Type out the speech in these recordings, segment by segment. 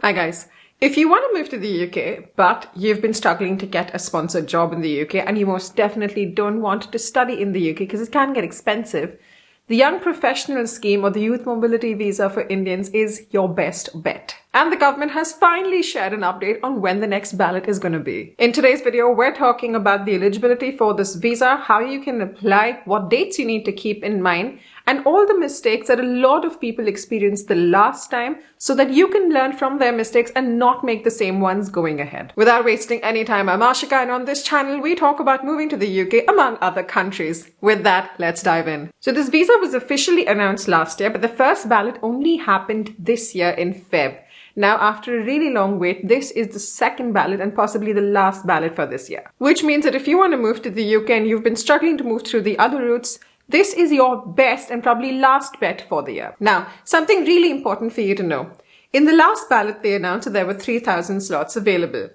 Hi guys. If you want to move to the UK, but you've been struggling to get a sponsored job in the UK and you most definitely don't want to study in the UK because it can get expensive, the Young Professional Scheme or the Youth Mobility Visa for Indians is your best bet. And the government has finally shared an update on when the next ballot is going to be. In today's video, we're talking about the eligibility for this visa, how you can apply, what dates you need to keep in mind, and all the mistakes that a lot of people experienced the last time so that you can learn from their mistakes and not make the same ones going ahead. Without wasting any time, I'm Ashika, and on this channel, we talk about moving to the UK among other countries. With that, let's dive in. So this visa was officially announced last year, but the first ballot only happened this year in Feb. Now, after a really long wait, this is the second ballot and possibly the last ballot for this year. Which means that if you want to move to the UK and you've been struggling to move through the other routes, this is your best and probably last bet for the year. Now, something really important for you to know. In the last ballot, they announced that there were 3,000 slots available.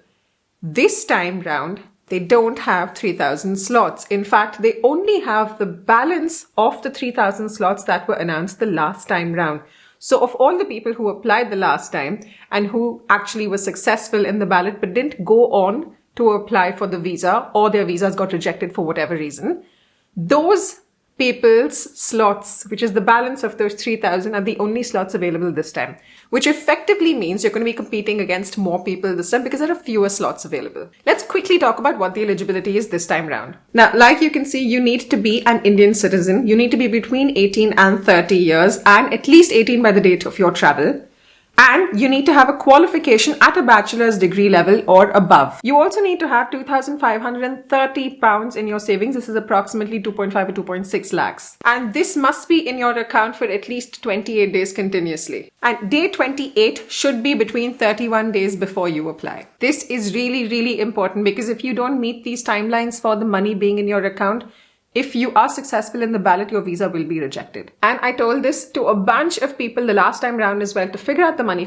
This time round, they don't have 3,000 slots. In fact, they only have the balance of the 3,000 slots that were announced the last time round. So of all the people who applied the last time and who actually were successful in the ballot but didn't go on to apply for the visa or their visas got rejected for whatever reason, those people's slots, which is the balance of those 3,000, are the only slots available this time, which effectively means you're going to be competing against more people this time because there are fewer slots available. Let's quickly talk about what the eligibility is this time round. Now, like you can see, you need to be an Indian citizen. You need to be between 18 and 30 years and at least 18 by the date of your travel. And you need to have a qualification at a bachelor's degree level or above. You also need to have £2,530 in your savings. This is approximately 2.5 to 2.6 lakhs. And this must be in your account for at least 28 days continuously. And day 28 should be between 31 days before you apply. This is really, really important because if you don't meet these timelines for the money being in your account, if you are successful in the ballot, your visa will be rejected. And I told this to a bunch of people the last time round as well, to figure out the money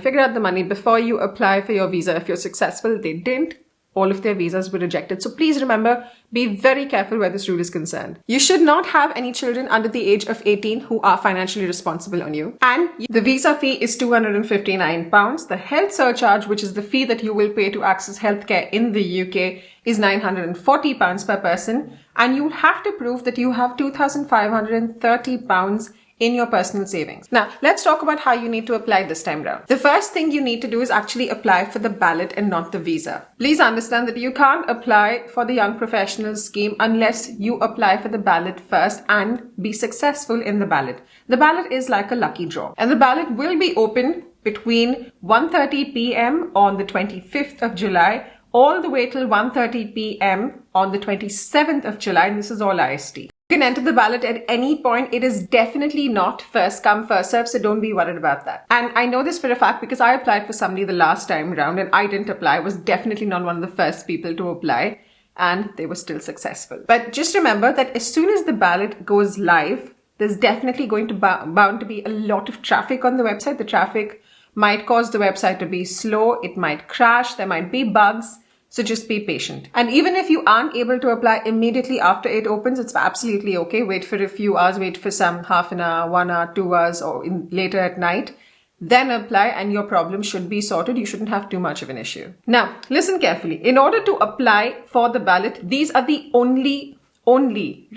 before you apply for your visa. If you're successful, they didn't. All of their visas were rejected. So please remember, be very careful where this rule is concerned. You should not have any children under the age of 18 who are financially responsible on you. And the visa fee is £259. The health surcharge, which is the fee that you will pay to access healthcare in the UK, is £940 per person. And you have to prove that you have £2,530 in your personal savings. Now, let's talk about how you need to apply this time round. The first thing you need to do is actually apply for the ballot and not the visa. Please understand that you can't apply for the Young Professionals Scheme unless you apply for the ballot first and be successful in the ballot. The ballot is like a lucky draw, and the ballot will be open between 1:30 p.m. on the 25th of July all the way till 1:30 p.m. on the 27th of July, and this is all IST. You can enter the ballot at any point. It is definitely not first come, first serve, so don't be worried about that. And I know this for a fact because I applied for somebody the last time round and I didn't apply. I was definitely not one of the first people to apply and they were still successful. But just remember that as soon as the ballot goes live, there's definitely going to bound to be a lot of traffic on the website. The traffic might cause the website to be slow. It might crash. There might be bugs. So just be patient. And even if you aren't able to apply immediately after it opens, it's absolutely okay. Wait for a few hours, wait for some half an hour, 1 hour, 2 hours, or later at night. Then apply and your problem should be sorted. You shouldn't have too much of an issue. Now, listen carefully. In order to apply for the ballot, these are the only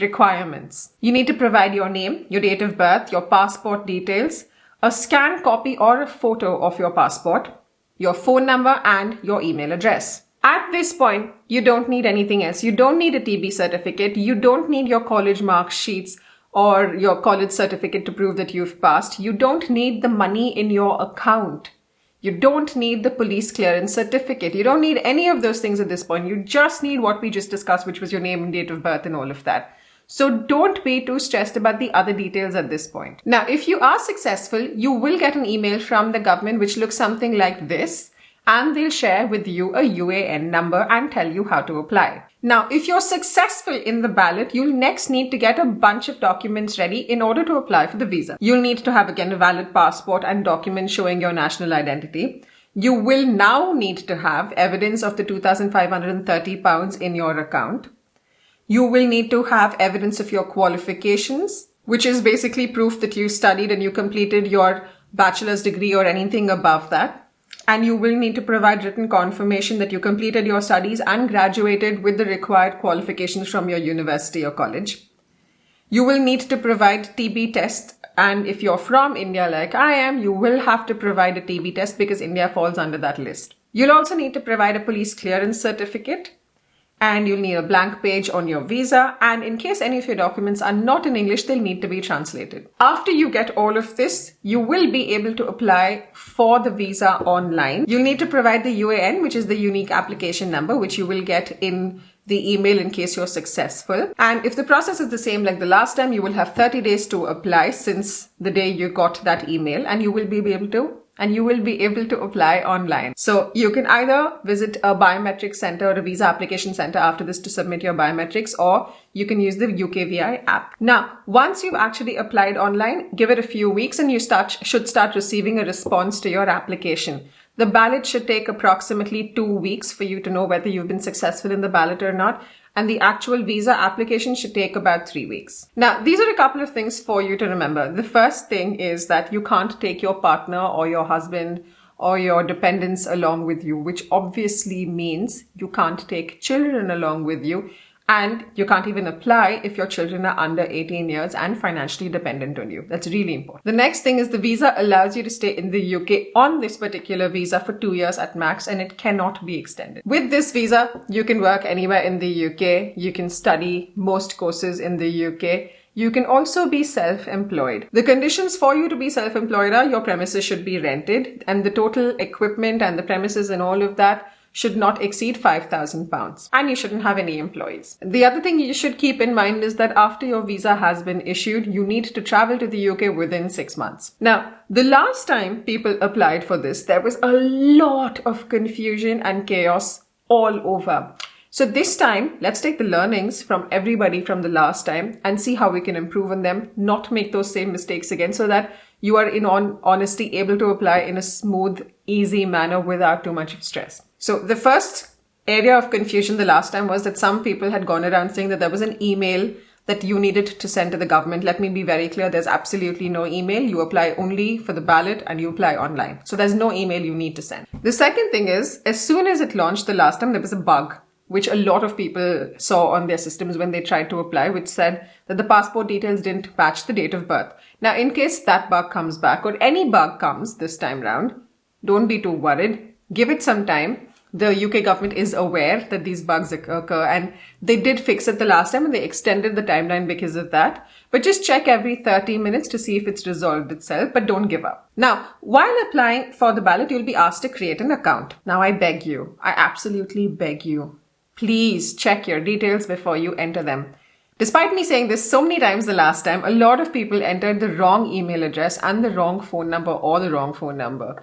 requirements. You need to provide your name, your date of birth, your passport details, a scanned copy or a photo of your passport, your phone number, and your email address. At this point, you don't need anything else. You don't need a TB certificate. You don't need your college mark sheets or your college certificate to prove that you've passed. You don't need the money in your account. You don't need the police clearance certificate. You don't need any of those things at this point. You just need what we just discussed, which was your name and date of birth and all of that. So don't be too stressed about the other details at this point. Now, if you are successful, you will get an email from the government which looks something like this. And they'll share with you a UAN number and tell you how to apply. Now, if you're successful in the ballot, you'll next need to get a bunch of documents ready in order to apply for the visa. You'll need to have, again, a valid passport and documents showing your national identity. You will now need to have evidence of the £2,530 in your account. You will need to have evidence of your qualifications, which is basically proof that you studied and you completed your bachelor's degree or anything above that. And you will need to provide written confirmation that you completed your studies and graduated with the required qualifications from your university or college. You will need to provide TB tests. And if you're from India like I am, you will have to provide a TB test because India falls under that list. You'll also need to provide a police clearance certificate. And you'll need a blank page on your visa. And in case any of your documents are not in English, they'll need to be translated. After you get all of this, you will be able to apply for the visa online. You'll need to provide the UAN, which is the unique application number, which you will get in the email in case you're successful. And if the process is the same like the last time, you will have 30 days to apply since the day you got that email, and you will be able to apply online. So you can either visit a biometric center or a visa application center after this to submit your biometrics, or you can use the UKVI app. Now, once you've actually applied online, give it a few weeks and you should start receiving a response to your application. The ballot should take approximately 2 weeks for you to know whether you've been successful in the ballot or not. And the actual visa application should take about 3 weeks. Now, these are a couple of things for you to remember. The first thing is that you can't take your partner or your husband or your dependents along with you, which obviously means you can't take children along with you. And you can't even apply if your children are under 18 years and financially dependent on you. That's really important. The next thing is the visa allows you to stay in the UK on this particular visa for 2 years at max, and it cannot be extended. With this visa, you can work anywhere in the UK. You can study most courses in the UK. You can also be self-employed. The conditions for you to be self-employed are your premises should be rented, and the total equipment and the premises and all of that should not exceed £5,000, and you shouldn't have any employees. The other thing you should keep in mind is that after your visa has been issued, you need to travel to the UK within 6 months. Now, the last time people applied for this, there was a lot of confusion and chaos all over. So this time, let's take the learnings from everybody from the last time and see how we can improve on them, not make those same mistakes again, so that you are in honesty able to apply in a smooth, easy manner without too much of stress. So the first area of confusion the last time was that some people had gone around saying that there was an email that you needed to send to the government. Let me be very clear. There's absolutely no email. You apply only for the ballot and you apply online. So there's no email you need to send. The second thing is, as soon as it launched the last time, there was a bug, which a lot of people saw on their systems when they tried to apply, which said that the passport details didn't match the date of birth. Now, in case that bug comes back or any bug comes this time round, don't be too worried. Give it some time. The UK government is aware that these bugs occur, and they did fix it the last time and they extended the timeline because of that. But just check every 30 minutes to see if it's resolved itself, but don't give up. Now, while applying for the ballot, you'll be asked to create an account. Now, I beg you, I absolutely beg you, please check your details before you enter them. Despite me saying this so many times the last time, a lot of people entered the wrong email address and the wrong phone number or the wrong phone number.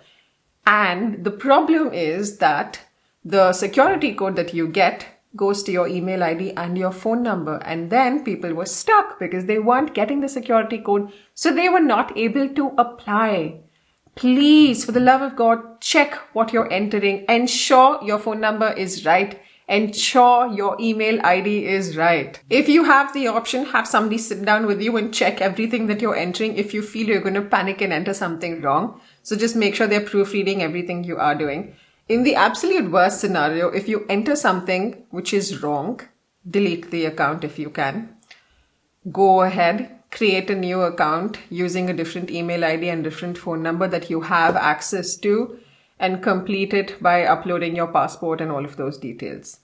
And the problem is that the security code that you get goes to your email ID and your phone number. And then people were stuck because they weren't getting the security code. So they were not able to apply. Please, for the love of God, check what you're entering. Ensure your phone number is right. Ensure your email ID is right. If you have the option, have somebody sit down with you and check everything that you're entering if you feel you're going to panic and enter something wrong. So just make sure they're proofreading everything you are doing. In the absolute worst scenario, if you enter something which is wrong, delete the account if you can. Go ahead, create a new account using a different email ID and different phone number that you have access to, and complete it by uploading your passport and all of those details.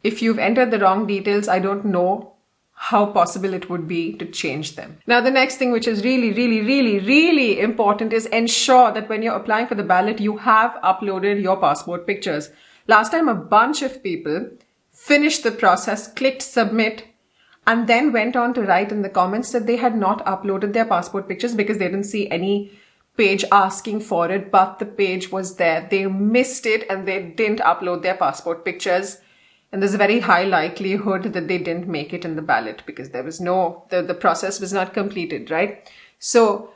If you've entered the wrong details, I don't know how possible it would be to change them. Now, the next thing, which is really important, is ensure that when you're applying for the ballot, you have uploaded your passport pictures. Last time, a bunch of people finished the process, clicked submit, and then went on to write in the comments that they had not uploaded their passport pictures because they didn't see any page asking for it, but the page was there. They missed it and they didn't upload their passport pictures. And there's a very high likelihood that they didn't make it in the ballot because there was the process was not completed, right? So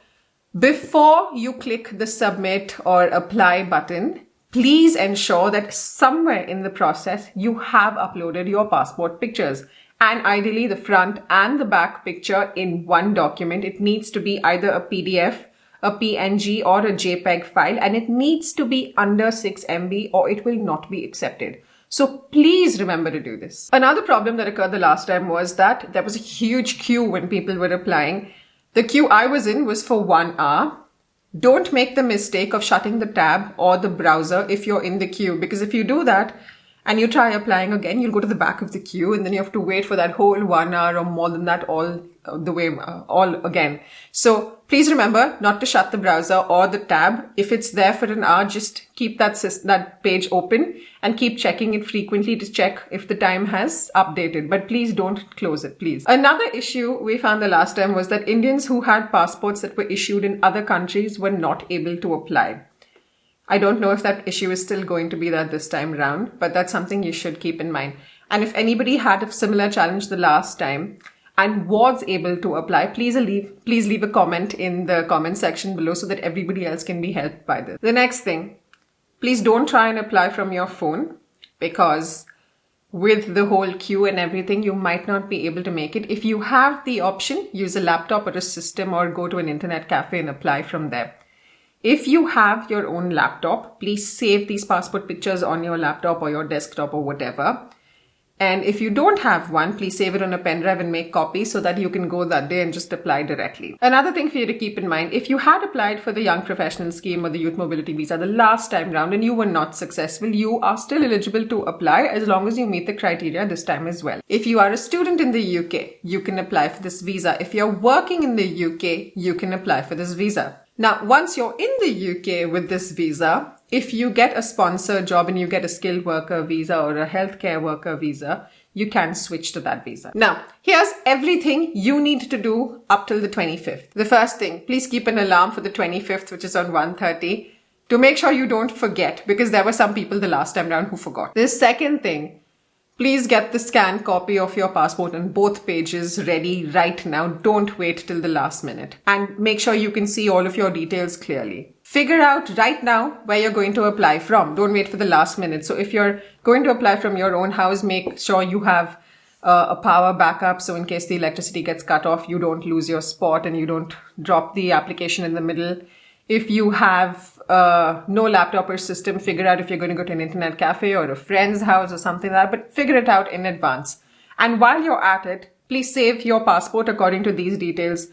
before you click the submit or apply button, please ensure that somewhere in the process you have uploaded your passport pictures. And ideally the front and the back picture in one document. It needs to be either a PDF, a PNG or a JPEG file, and it needs to be under 6 MB or it will not be accepted. So please remember to do this. Another problem that occurred the last time was that there was a huge queue when people were applying. The queue I was in was for 1 hour. Don't make the mistake of shutting the tab or the browser if you're in the queue, because if you do that and you try applying again, you'll go to the back of the queue and then you have to wait for that whole 1 hour or more than that all again. So please remember not to shut the browser or the tab. If it's there for an hour, just keep that page open and keep checking it frequently to check if the time has updated. But please don't close it, please. Another issue we found the last time was that Indians who had passports that were issued in other countries were not able to apply. I don't know if that issue is still going to be there this time round, but that's something you should keep in mind. And if anybody had a similar challenge the last time and was able to apply, please leave a comment in the comment section below so that everybody else can be helped by this. The next thing, please don't try and apply from your phone, because with the whole queue and everything, you might not be able to make it. If you have the option, use a laptop or a system or go to an internet cafe and apply from there. If you have your own laptop, please save these passport pictures on your laptop or your desktop or whatever. And if you don't have one, please save it on a pen drive and make copies so that you can go that day and just apply directly. Another thing for you to keep in mind, if you had applied for the Young Professional Scheme or the Youth Mobility Visa the last time round and you were not successful, you are still eligible to apply as long as you meet the criteria this time as well. If you are a student in the UK, you can apply for this visa. If you're working in the UK, you can apply for this visa. Now, once you're in the UK with this visa, if you get a sponsored job and you get a skilled worker visa or a healthcare worker visa, you can switch to that visa. Now, here's everything you need to do up till the 25th. The first thing, please keep an alarm for the 25th, which is on 1:30, to make sure you don't forget, because there were some people the last time round who forgot. The second thing, please get the scanned copy of your passport on both pages ready right now. Don't wait till the last minute. And make sure you can see all of your details clearly. Figure out right now where you're going to apply from. Don't wait for the last minute. So if you're going to apply from your own house, make sure you have a power backup. So in case the electricity gets cut off, you don't lose your spot and you don't drop the application in the middle. If you have no laptop or system, figure out if you're going to go to an internet cafe or a friend's house or something like that, but figure it out in advance. And while you're at it, please save your passport according to these details.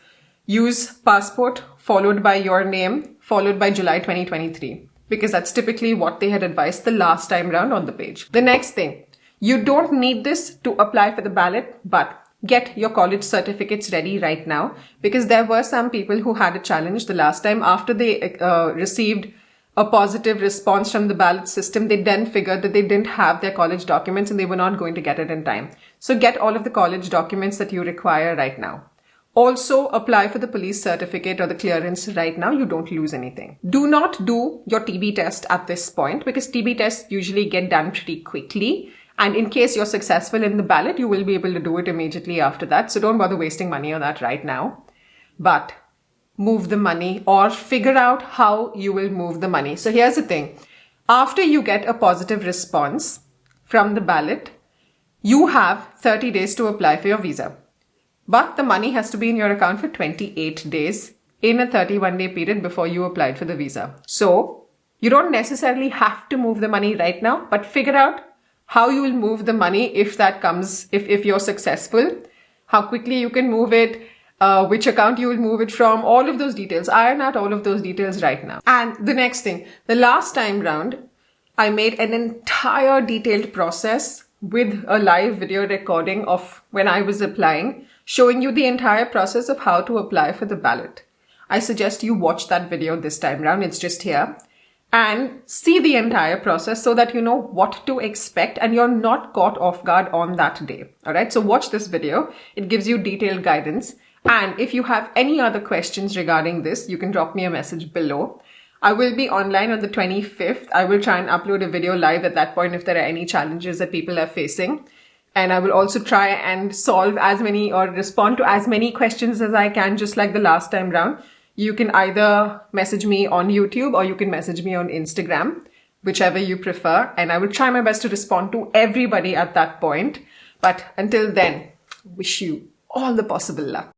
Use passport followed by your name, followed by July 2023, because that's typically what they had advised the last time round on the page. The next thing, you don't need this to apply for the ballot, but get your college certificates ready right now, because there were some people who had a challenge the last time. After they received a positive response from the ballot system, they then figured that they didn't have their college documents and they were not going to get it in time. So get all of the college documents that you require right now. Also apply for the police certificate or the clearance right now. You don't lose anything. Do not do your TB test at this point, because TB tests usually get done pretty quickly. And in case you're successful in the ballot, you will be able to do it immediately after that. So don't bother wasting money on that right now. But move the money or figure out how you will move the money. So here's the thing. After you get a positive response from the ballot, you have 30 days to apply for your visa. But the money has to be in your account for 28 days in a 31-day period before you applied for the visa. So you don't necessarily have to move the money right now, but figure out how you will move the money if that comes, if you're successful, how quickly you can move it, which account you will move it from, all of those details. Iron out all of those details right now. And the next thing, the last time round, I made an entire detailed process with a live video recording of when I was applying, showing you the entire process of how to apply for the ballot. I suggest you watch that video this time round. It's just here. And see the entire process so that you know what to expect and you're not caught off guard on that day. All right. So watch this video. It gives you detailed guidance. And if you have any other questions regarding this, you can drop me a message below. I will be online on the 25th. I will try and upload a video live at that point if there are any challenges that people are facing. And I will also try and solve as many or respond to as many questions as I can, just like the last time round. You can either message me on YouTube or you can message me on Instagram, whichever you prefer. And I will try my best to respond to everybody at that point. But until then, wish you all the possible luck.